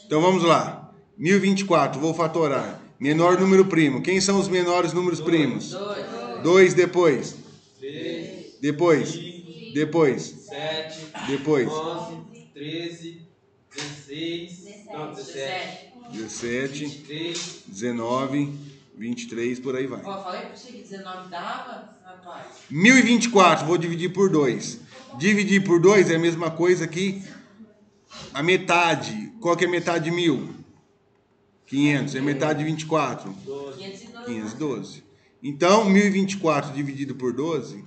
Então vamos lá. 1024, vou fatorar. Menor número primo. Quem são os menores números primos? 2 depois. 3. Depois. 5, Depois. 7. Depois. 11, 13, 16. Não, 17. 17. 23. 19. 23, por aí vai. Ó, falei pra você que 19 dava, rapaz. 1024, vou dividir por 2. Dividir por 2 é a mesma coisa que a metade. Qual que é metade de 1000? 500. É metade de 24? 512. Então, 1024 dividido por 12,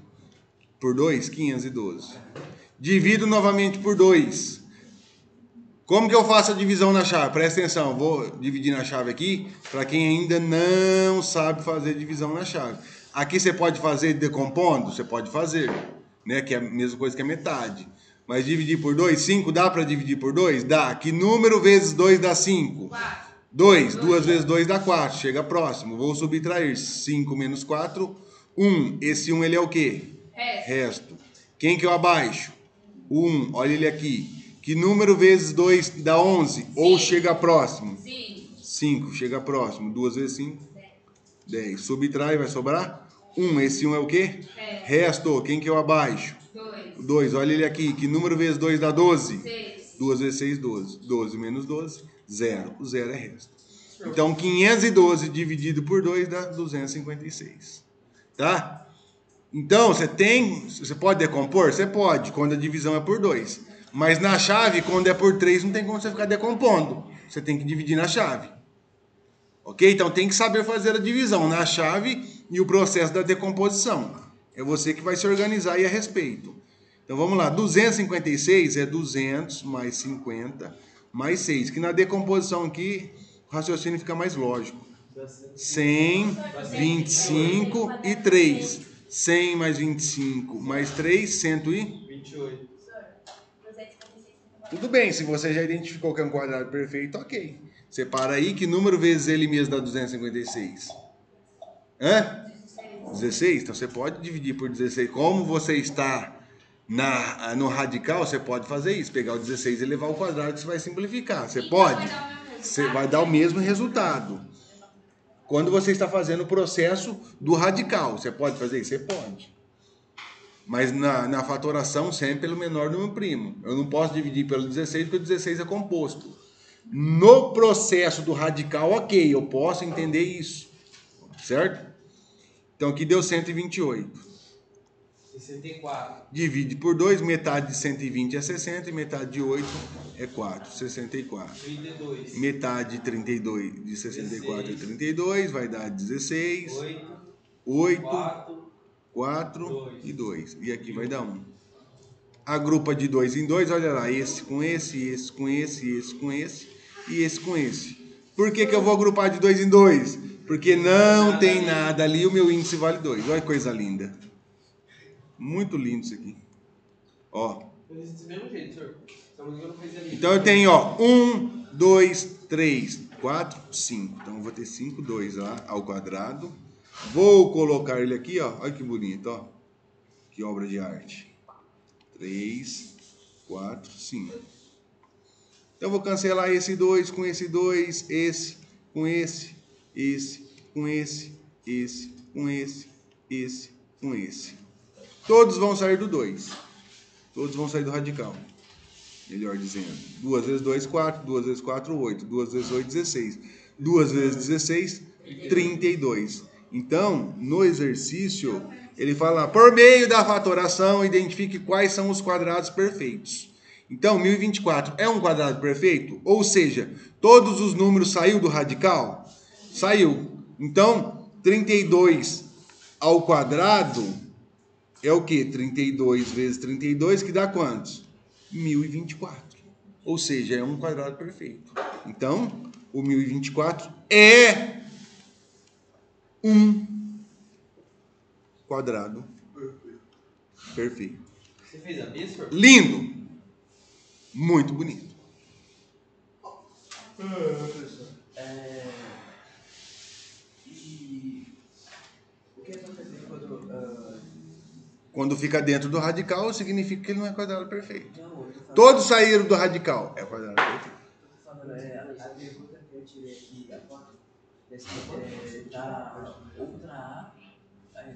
por 2, 512. Divido novamente por 2. Como que eu faço a divisão na chave? Presta atenção, vou dividir na chave aqui, para quem ainda não sabe fazer divisão na chave. Aqui você pode fazer decompondo? Você pode fazer, né? Que é a mesma coisa que a metade. Mas dividir por 2, 5, dá para dividir por 2? Dá. Que número vezes 2 dá 5? 2. 2 vezes 2 dá 4. Chega próximo. Vou subtrair 5 menos 4, 1. Esse 1 ele é o quê? Resto. Quem que eu abaixo? 1. Olha ele aqui. Que número vezes 2 dá 11? 5. Ou chega próximo? 5. Chega próximo. 2 vezes 5? 10. Subtrai, vai sobrar? 1. Esse 1 é o quê? Resto. Quem que eu abaixo? 2. Olha ele aqui. Que número vezes 2 dá 12? 2 vezes 6, 12. 12 menos 12, 0. O 0 é resto. Então, 512 dividido por 2 dá 256. Tá? Então, você pode decompor? Você pode, quando a divisão é por 2. Mas na chave, quando é por 3, não tem como você ficar decompondo. Você tem que dividir na chave. Ok? Então, tem que saber fazer a divisão na chave e o processo da decomposição. É você que vai se organizar aí a respeito. Então, vamos lá. 256 é 200 mais 50 mais 6. Que na decomposição aqui, o raciocínio fica mais lógico. 100, 25 e 3. 100 mais 25 mais 3, 128. Tudo bem, se você já identificou que é um quadrado perfeito, ok. Separa aí, que número vezes ele mesmo dá 256? Hã? 16? Então você pode dividir por 16. Como você está no radical, você pode fazer isso. Pegar o 16 e levar ao quadrado, que você vai simplificar. Você pode? Você vai dar o mesmo resultado. Quando você está fazendo o processo do radical, você pode fazer isso? Você pode. Mas na fatoração, sempre pelo menor número primo. Eu não posso dividir pelo 16, porque o 16 é composto. No processo do radical, ok, eu posso entender isso. Certo? Então, aqui deu 128. 64. Divide por 2, metade de 120 é 60 e metade de 8 é 4. 64. 32. Metade de 32 de 64 é 32, vai dar 16. 8. 4 e 2. E aqui vai dar 1. Agrupa de 2 em 2, olha lá, esse com esse, esse com esse, esse com esse e esse com esse. Por que eu vou agrupar de 2 em 2? Porque não tem nada ali, o meu índice vale 2. Olha que coisa linda. Muito lindo isso aqui. Ó. Então eu tenho, ó, 1, 2, 3, 4, 5. Então eu vou ter 5, 2 lá ao quadrado. Vou colocar ele aqui, ó. Olha que bonito, ó. Que obra de arte. 3, 4, 5. Então eu vou cancelar esse 2 com esse 2, esse com esse, esse com esse, esse com esse, esse com esse. Todos vão sair do 2. Todos vão sair do radical. Melhor dizendo. 2 vezes 2, 4. 2 vezes 4, 8. 2 vezes 8, 16. 2 vezes 16, 32. Então, no exercício, ele fala, por meio da fatoração, identifique quais são os quadrados perfeitos. Então, 1024 é um quadrado perfeito? Ou seja, todos os números saiu do radical? Saiu. Então, 32 ao quadrado é o quê? 32 vezes 32, que dá quantos? 1024. Ou seja, é um quadrado perfeito. Então, o 1024 é um quadrado perfeito. Você fez a mesma? Lindo. Muito bonito. E o que é para fazer Quando fica dentro do radical, significa que ele não é quadrado perfeito. Todos saíram do radical. É quadrado perfeito. A pergunta que eu tirei aqui agora, Da outra A. Aí,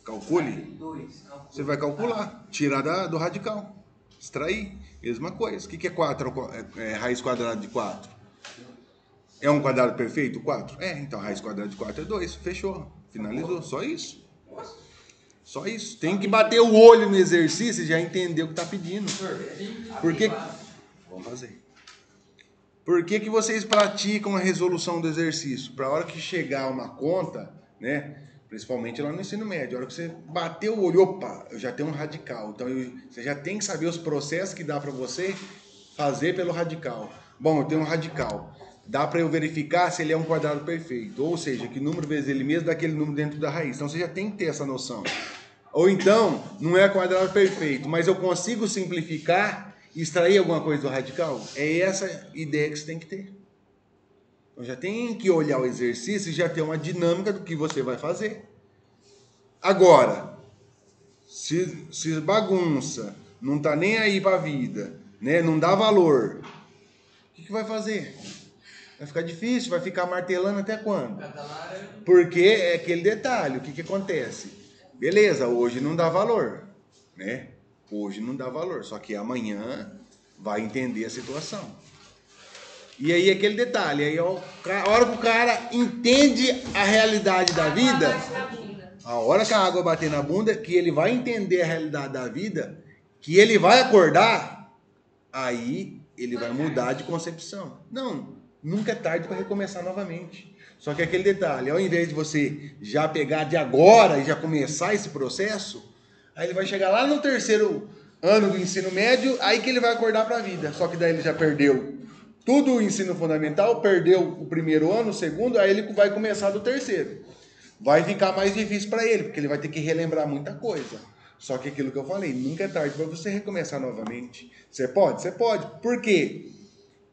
Calcule. 2. Você vai calcular, tirar do radical, extrair, mesma coisa. O que é 4? Raiz quadrada de 4? É um quadrado perfeito? 4? Então raiz quadrada de 4 é 2. Fechou. Finalizou. Só isso. Só isso. Tem que bater o olho no exercício e já entender o que está pedindo. Por que... Vamos fazer. Por que vocês praticam a resolução do exercício? Para a hora que chegar uma conta, né? Principalmente lá no ensino médio, a hora que você bater o olho, opa, eu já tenho um radical. Então você já tem que saber os processos que dá para você fazer pelo radical. Bom, eu tenho um radical. Dá para eu verificar se ele é um quadrado perfeito. Ou seja, que número vezes ele mesmo dá aquele número dentro da raiz. Então você já tem que ter essa noção. Ou então, não é quadrado perfeito, mas eu consigo simplificar e extrair alguma coisa do radical? É essa ideia que você tem que ter. Então já tem que olhar o exercício e já ter uma dinâmica do que você vai fazer. Agora, se bagunça, não tá nem aí para a vida, né? Não dá valor, o que vai fazer? Vai ficar difícil, vai ficar martelando até quando? Porque é aquele detalhe, o que acontece? Beleza, hoje não dá valor, né? Hoje não dá valor, só que amanhã vai entender a situação. E aí aquele detalhe, aí a hora que o cara entende a realidade da vida, a hora que a água bater na bunda, que ele vai entender a realidade da vida, que ele vai acordar, aí ele vai mudar de concepção. Não, nunca é tarde para recomeçar novamente. Só que aquele detalhe, ao invés de você já pegar de agora e já começar esse processo, aí ele vai chegar lá no terceiro ano do ensino médio, aí que ele vai acordar para a vida. Só que daí ele já perdeu tudo o ensino fundamental, perdeu o primeiro ano, o segundo, aí ele vai começar do terceiro. Vai ficar mais difícil para ele, porque ele vai ter que relembrar muita coisa. Só que aquilo que eu falei, nunca é tarde para você recomeçar novamente. Você pode? Você pode. Por quê?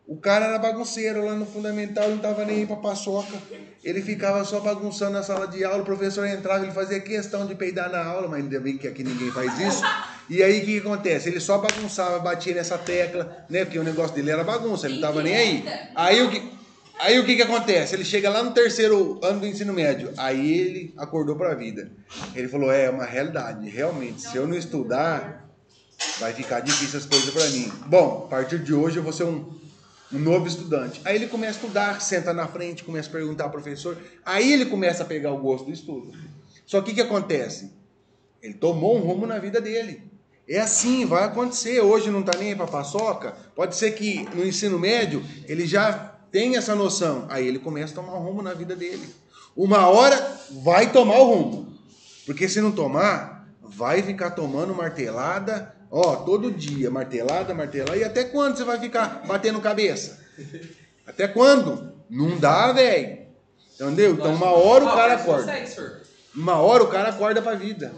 O cara era bagunceiro lá no fundamental, não estava nem aí para paçoca. Ele ficava só bagunçando na sala de aula, o professor entrava, ele fazia questão de peidar na aula, mas ainda bem que aqui ninguém faz isso. E aí o que acontece? Ele só bagunçava, batia nessa tecla, né? Porque o negócio dele era bagunça, ele não estava nem aí. Aí o que acontece? Ele chega lá no terceiro ano do ensino médio, aí ele acordou para a vida. Ele falou, é uma realidade, realmente, se eu não estudar, vai ficar difícil as coisas para mim. Bom, a partir de hoje eu vou ser um novo estudante. Aí ele começa a estudar, senta na frente, começa a perguntar ao professor. Aí ele começa a pegar o gosto do estudo. Só que o que acontece? Ele tomou um rumo na vida dele. É assim, vai acontecer. Hoje não está nem aí para paçoca. Pode ser que no ensino médio ele já tenha essa noção. Aí ele começa a tomar um rumo na vida dele. Uma hora vai tomar o rumo. Porque se não tomar, vai ficar tomando martelada. Todo dia, martelada. E até quando você vai ficar batendo cabeça? Até quando? Não dá, velho. Entendeu? Então uma hora o cara acorda. Uma hora o cara acorda pra vida.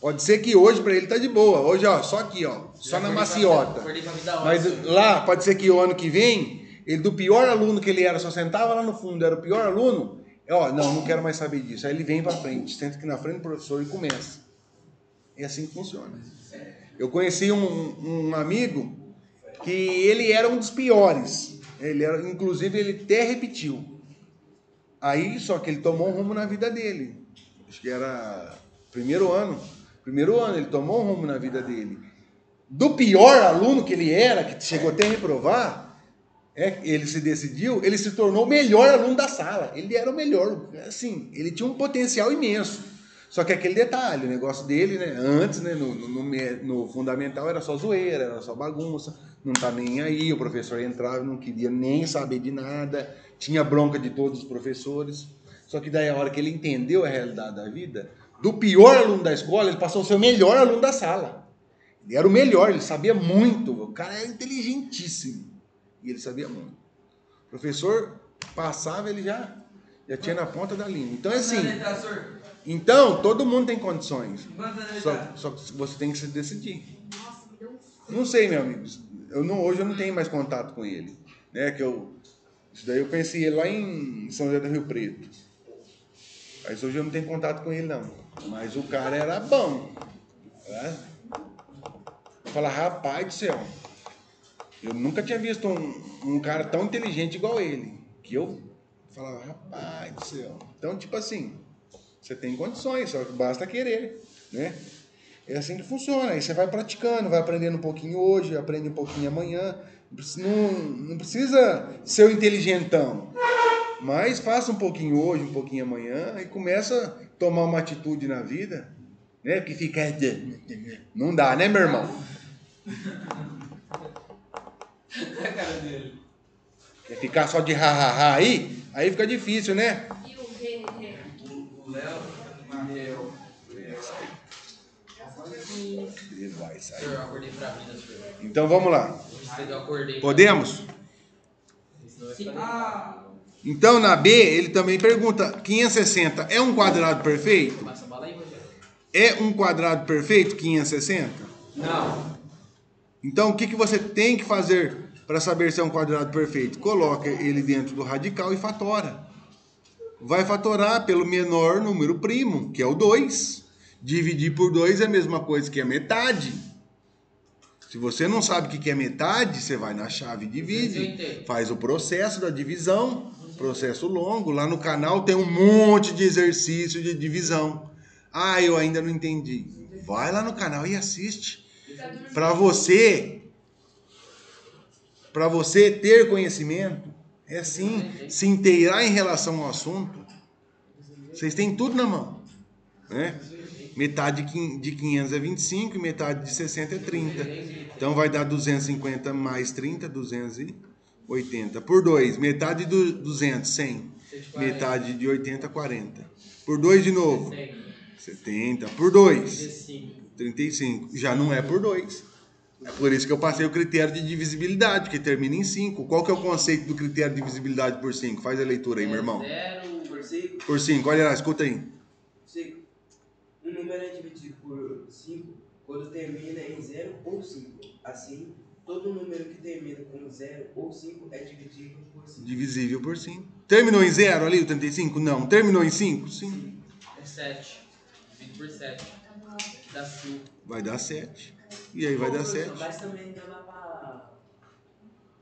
Pode ser que hoje pra ele tá de boa. Hoje, só aqui, só na maciota. Mas lá, pode ser que o ano que vem, ele do pior aluno que ele era, só sentava lá no fundo, era o pior aluno. Não quero mais saber disso. Aí ele vem pra frente, senta aqui na frente do professor e começa. É assim que funciona. Eu conheci um amigo que ele era um dos piores. Inclusive, ele até repetiu. Aí, só que ele tomou um rumo na vida dele. Acho que era primeiro ano, ele tomou um rumo na vida dele. Do pior aluno que ele era, que chegou até a reprovar, ele se decidiu, ele se tornou o melhor aluno da sala. Ele era o melhor, assim, ele tinha um potencial imenso. Só que aquele detalhe, o negócio dele, né, antes, né, no fundamental era só zoeira, era só bagunça, não tá nem aí, o professor entrava, não queria nem saber de nada, tinha bronca de todos os professores. Só que daí a hora que ele entendeu a realidade da vida, do pior aluno da escola, ele passou a ser o melhor aluno da sala. Ele era o melhor, ele sabia muito, o cara era inteligentíssimo, e ele sabia muito. O professor passava, ele já tinha na ponta da língua. Então é assim... Então, todo mundo tem condições. Só que você tem que se decidir. Não sei, meu amigo. Hoje eu não tenho mais contato com ele. Né? Isso daí eu conheci ele lá em São José do Rio Preto. Mas hoje eu não tenho contato com ele, não. Mas o cara era bom. Né? Eu falava, rapaz do céu. Eu nunca tinha visto um cara tão inteligente igual ele. Que eu falava, rapaz do céu. Então, tipo assim, você tem condições, só que basta querer, né? É assim que funciona. Aí você vai praticando, vai aprendendo um pouquinho hoje, aprende um pouquinho amanhã. Não precisa ser o inteligentão. Mas faça um pouquinho hoje, um pouquinho amanhã e começa a tomar uma atitude na vida, né? Que fica... Não dá, né, meu irmão? A cara dele. Quer ficar só de ha-ha-ha aí fica difícil, né? E o Rê? O Léo, Manuel. Ele vai sair. Senhor, eu acordei pra vida, senhor. Então vamos lá. Hoje eu acordei. Podemos? Então na B ele também pergunta: 560 é um quadrado perfeito? Passa a bala aí, Rogério. É um quadrado perfeito 560? Não. Então o que você tem que fazer para saber se é um quadrado perfeito? Coloca ele dentro do radical e fatora. Vai fatorar pelo menor número primo, que é o 2. Dividir por 2 é a mesma coisa que a metade. Se você não sabe o que é metade, você vai na chave e divide. Faz o processo da divisão, processo longo. Lá no canal tem um monte de exercício de divisão. Ah, eu ainda não entendi. Vai lá no canal e assiste. Para você ter conhecimento, é assim, se inteirar em relação ao assunto. Vocês têm tudo na mão, né? Metade de 500 é 25 e metade de 60 é 30. Então vai dar 250 mais 30, 280. Por 2, metade de 200, 100. Metade de 80, 40. Por 2 de novo, 70. Por 2, 35. Já não é por 2. É por isso que eu passei o critério de divisibilidade, que termina em 5. Qual que é o conceito do critério de divisibilidade por 5? Faz a leitura aí, meu irmão. 0 Por 5. Por 5, olha lá, escuta aí. 5. Um número é dividido por 5 quando termina em 0 ou 5. Assim, todo número que termina com 0 ou 5 é dividível por 5. Divisível por 5. Terminou em 0 ali, o 35? Não. Terminou em 5? Sim. é 7. Dividido por 7. Dá 5. Vai dar 7. E aí vai dar 7. Mas também dá pra...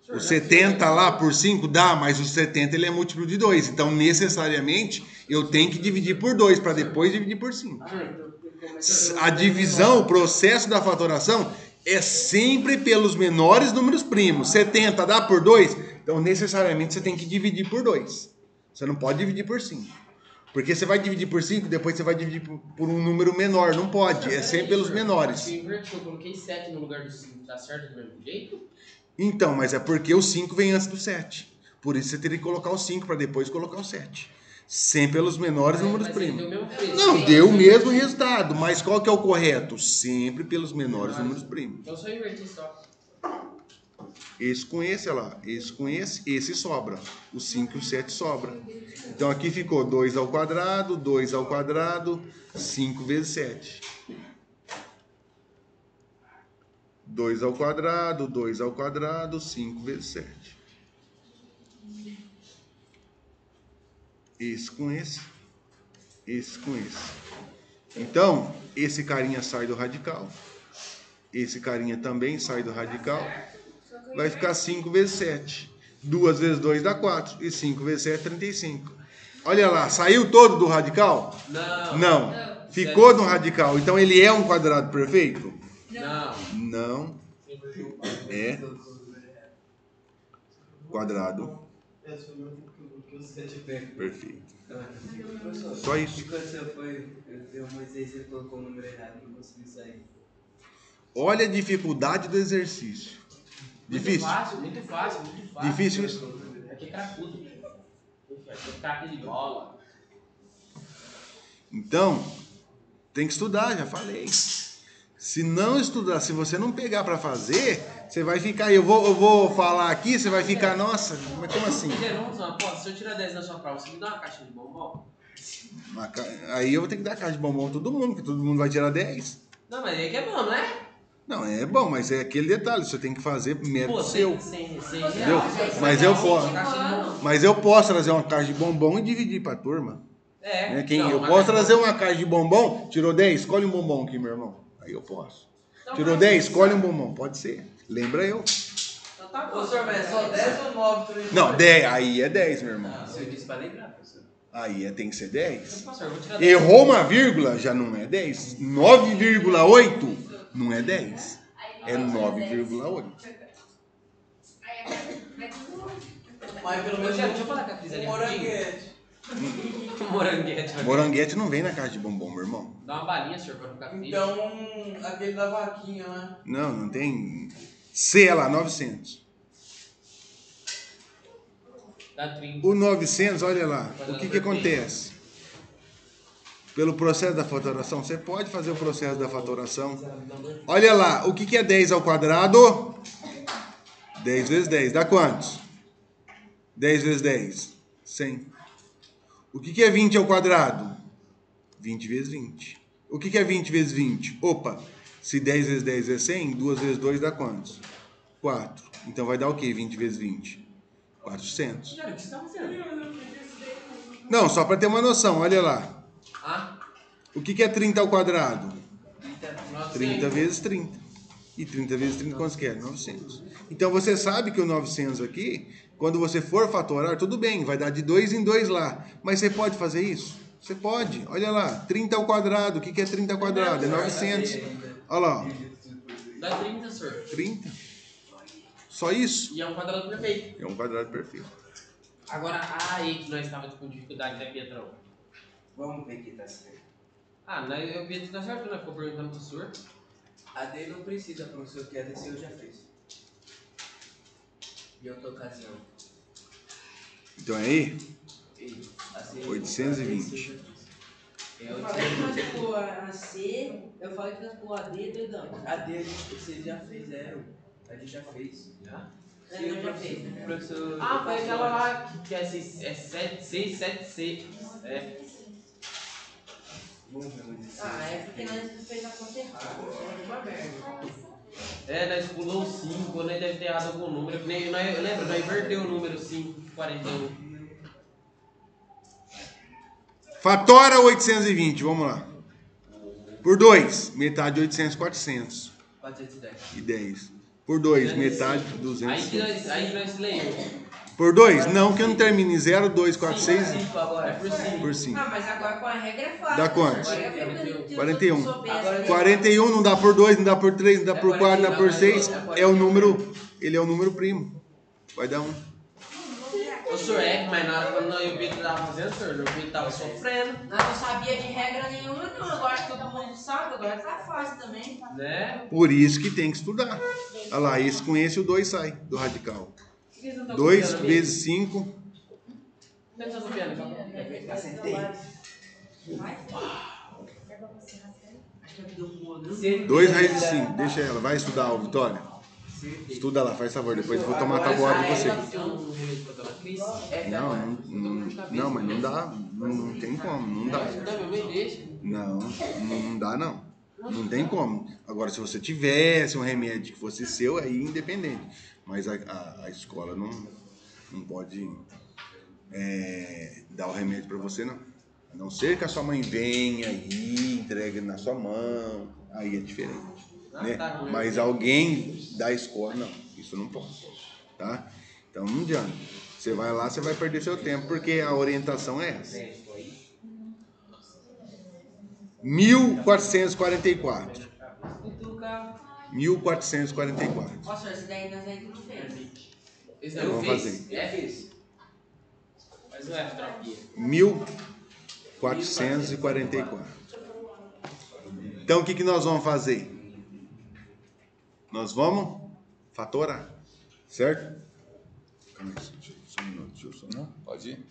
O 70 lá por 5 dá, mas o 70 ele é múltiplo de 2. Então, necessariamente, eu tenho que dividir por 2 para depois dividir por 5. A divisão, o processo da fatoração é sempre pelos menores números primos. 70 dá por 2? Então, necessariamente, você tem que dividir por 2. Você não pode dividir por 5. Porque você vai dividir por 5, depois você vai dividir por um número menor. Não pode, é sempre pelos menores. Eu inverti, eu coloquei 7 no lugar do 5. Tá certo do mesmo jeito? Então, mas é porque o 5 vem antes do 7. Por isso você teria que colocar o 5 para depois colocar o 7. Sempre pelos menores números primos. Deu o mesmo preço. Não, deu o mesmo resultado. Mas qual que é o correto? Sempre pelos menores números primos. Então só inverti só. Esse com esse, olha lá. Esse com esse sobra. O 5 e o 7 sobra. Então aqui ficou 2 ao quadrado, 2 ao quadrado, 5 vezes 7. 2 ao quadrado, 2 ao quadrado, 5 vezes 7. Esse com esse com esse. Então, esse carinha sai do radical. Esse carinha também sai do radical. Vai ficar 5 vezes 7. 2 vezes 2 dá 4. E 5 vezes 7 é 35. Olha lá, saiu todo do radical? Não. Não. Ficou no radical. Então ele é um quadrado perfeito? Não. Não. É quadrado perfeito. Só isso. Quando você foi, eu Moisés, ele colocou o número errado, não consegui sair. Olha a dificuldade do exercício. Difícil? Muito fácil. Difícil isso? Aqui é cracudo. Aqui é craque de bola. Então, tem que estudar, já falei. Se não estudar, se você não pegar para fazer, você vai ficar... Eu vou falar aqui, você vai ficar... Nossa, mas como assim? Vamos fazer uma aposta. Se eu tirar 10 na sua prova, você me dá uma caixa de bombom? Aí eu vou ter que dar caixa de bombom a todo mundo, porque todo mundo vai tirar 10. Não, mas aí que é bom, não é? Não, é bom, mas é aquele detalhe, você tem que fazer mérito seu. Sem Entendeu? Mas eu posso trazer uma caixa de bombom e dividir pra turma. É. Né? Eu posso trazer uma caixa de bombom, tirou 10, escolhe um bombom aqui, meu irmão. Aí eu posso. Tirou 10, escolhe um bombom, pode ser. Lembra eu. Então tá bom. Ô, senhor, mas é só 10 ou 9 também? Não, 10, aí é 10, meu irmão. Ah, eu disse pra lembrar, professor. Aí tem que ser 10. Professor, eu vou tirar 10. Errou uma vírgula, já não é 10. 9,8 não é 10. É 9,8. Mas pelo Ô, menos Diego, deixa eu falar com a Cris ali um rapidinho. moranguete. Moranguete. Moranguete não vem na caixa de bombom, meu irmão. Dá uma balinha, senhor, pra ficar feliz. Então, aquele da vaquinha, né? Não tem. C lá, 900. Dá 30. O 900, olha lá, o que acontece? Pelo processo da fatoração, você pode fazer o processo da fatoração. Olha lá, o que é 10 ao quadrado? 10 vezes 10, dá quantos? 10 vezes 10, 100. O que é 20 ao quadrado? 20 vezes 20. O que é 20 vezes 20? Opa, se 10 vezes 10 é 100, 2 vezes 2 dá quantos? 4. Então vai dar o quê? 20 vezes 20? 400. Diego, o que você tá fazendo? Não, só para ter uma noção, olha lá. Ah? O que é 30 ao quadrado? 900. 30 vezes 30. E 30 vezes 30, quantos que é? 900. Então você sabe que o 900 aqui, quando você for fatorar, tudo bem, vai dar de 2 em 2 lá. Mas você pode fazer isso? Você pode. Olha lá, 30 ao quadrado. O que é 30 ao quadrado? É 900. Olha lá, ó. Dá 30, senhor. 30. Só isso? E é um quadrado perfeito. É um quadrado perfeito. Agora, aí que nós estávamos com dificuldade, né, Pietrão? Vamos ver que tá certo. Ah, eu vi que tá certo, né? Ficou perguntando pro senhor. A D não precisa, professor, que a DC eu já fiz. Em outra ocasião. Então é aí, E, assim, 820. Eu falei que nós pulou a C, eu falei que nós pulou a D, doidão. A D você já fez, a gente já fez. Já? É, nós já fez, né? Professor. Ah, foi aquela lá que é 6, 7, 6. É. Vamos ver onde isso. Ah, é porque nós fez a conta errada. É uma merda. É, nós pulou o 5, nós deve ter errado algum número. Eu lembro, nós inverteu o número 5, 41. Fatora 820, vamos lá. Por 2, metade de 800, 400. 410. E 10. Por 2, metade de 200. Aí que nós lemos. Por 2? Não, que eu não termine em 0, 2, 4, 6. 5 agora. É por 5. Por 5. Ah, mas agora com a regra é fácil. Dá quantos? 41. 41. Não dá por 2, não dá por 3, não dá por 4, não dá por 6. É o número. Ele é o número primo. Vai dar 1. O senhor é, mas na hora quando o Pedro tava fazendo, senhor, o Pedro tava sofrendo, Não sabia de regra nenhuma, não. Agora todo mundo sabe, agora tá fácil também. né? Por isso que tem que estudar. Olha lá, esse com esse o 2 sai do radical. 2 vezes 5. Não tá copiando, Acertei. Acho que eu dou um bolo. 2 raiz de 5. Deixa ela. Vai estudar, ó, Vitória. Estuda lá, faz favor. Depois eu vou tomar a tabuada de você. Não, mas não dá. Não tem como. Não dá. Não dá, não. Não tem como. Agora, se você tivesse um remédio que fosse seu, aí independente. Mas a escola não pode dar o remédio para você, não. A não ser que a sua mãe venha e entregue na sua mão, aí é diferente. Né? Mas alguém da escola, não. Isso não pode. Tá? Então não adianta. Você vai lá, você vai perder seu tempo, porque a orientação é essa. 1444. 1444. Nossa, esse daí nós ainda não fez. Esse não Vamos fez? fazer. É, fez. Mas não é tropia. 1444. Então o que nós vamos fazer? Nós vamos fatorar, certo? Só um minuto, deixa eu só. Não, pode ir.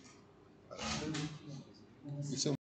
Isso é